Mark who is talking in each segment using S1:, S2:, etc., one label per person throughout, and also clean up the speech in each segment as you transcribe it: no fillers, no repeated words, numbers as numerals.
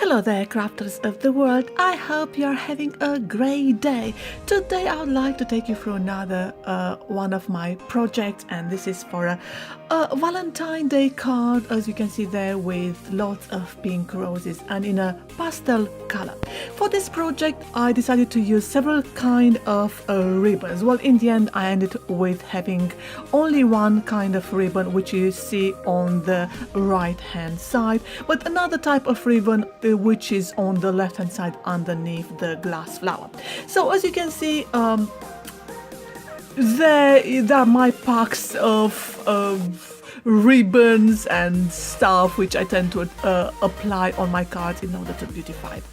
S1: Hello there, crafters of the world. I hope you're having a great day. Today I would like to take you through another one of my projects, and this is for a Valentine Day card, as you can see there, with lots of pink roses and in a pastel color. For this project I decided to use several kind of ribbons. Well, in the end I ended with having only one kind of ribbon, which you see on the right hand side, but another type of ribbon which is on the left hand side underneath the glass flower. So as you can see, there are my packs of ribbons and stuff which I tend to apply on my cards in order to beautify them.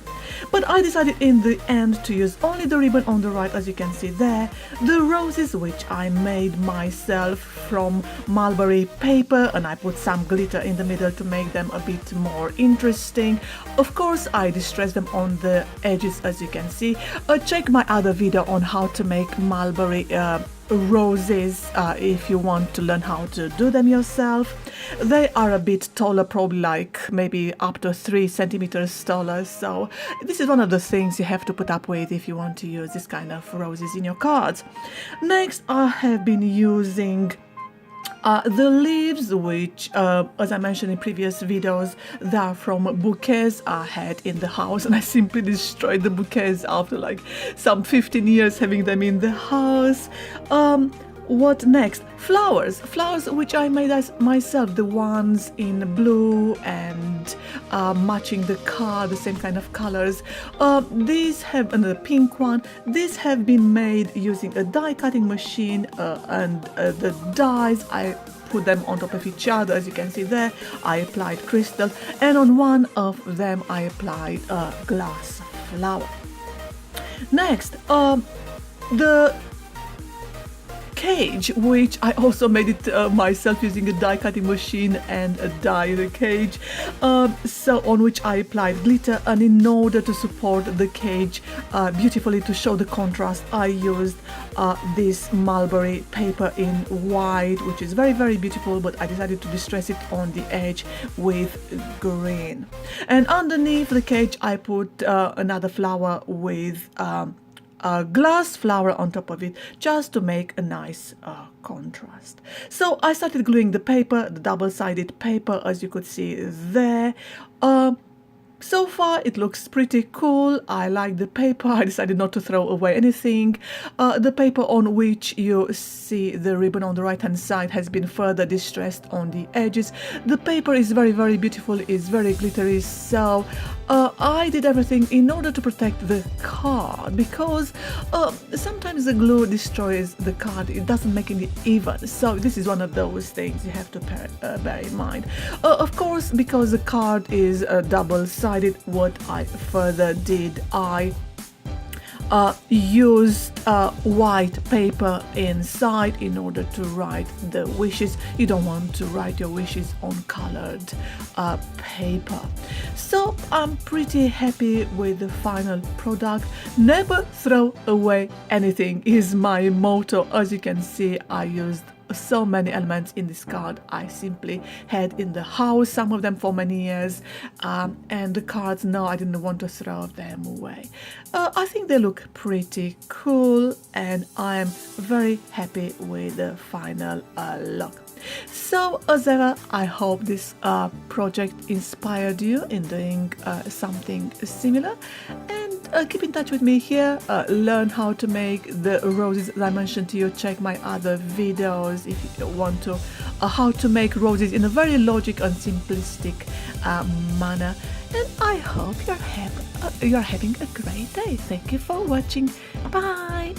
S1: But I decided in the end to use only the ribbon on the right, as you can see there, the roses which I made myself from Mulberry paper, and I put some glitter in the middle to make them a bit more interesting. Of course I distressed them on the edges, as you can see. Check my other video on how to make Mulberry roses if you want to learn how to do them yourself. They are a bit taller, probably like maybe up to 3 centimeters taller, so this is one of the things you have to put up with if you want to use this kind of roses in your cards. Next I have been using the leaves, which as I mentioned in previous videos, they are from bouquets I had in the house, and I simply destroyed the bouquets after like some 15 years having them in the house. What next? Flowers which I made as myself, the ones in blue and matching the card, the same kind of colors. These have another pink one. These have been made using a die cutting machine, and the dies I put them on top of each other, as you can see there. I applied crystal, and on one of them I applied a glass flower. Next, the cage, which I also made it myself using a die cutting machine and a die cage, so on which I applied glitter, and in order to support the cage beautifully, to show the contrast, I used this Mulberry paper in white, which is very, very beautiful, but I decided to distress it on the edge with green. And underneath the cage I put another flower with a glass flower on top of it, just to make a nice contrast. So I started gluing the paper, the double-sided paper, as you could see there. So far it looks pretty cool. I like the paper. I decided not to throw away anything. The paper on which you see the ribbon on the right hand side has been further distressed on the edges. The paper is very, very beautiful. It's very glittery, so I did everything in order to protect the card, because sometimes the glue destroys the card. It doesn't make it even, so this is one of those things you have to bear in mind. Of course, because the card is double-sided, what I further did, I used white paper inside in order to write the wishes. You don't want to write your wishes on colored paper. So I'm pretty happy with the final product. Never throw away anything is my motto. As you can see, I used so many elements in this card I simply had in the house, some of them for many years, and the cards, no, I didn't want to throw them away. I think they look pretty cool, and I am very happy with the final look. So as ever, I hope this project inspired you in doing something similar, and keep in touch with me here. Learn how to make the roses that I mentioned to you. Check my other videos if you want to how to make roses in a very logical and simplistic manner. And I hope you're having a great day. Thank you for watching. Bye.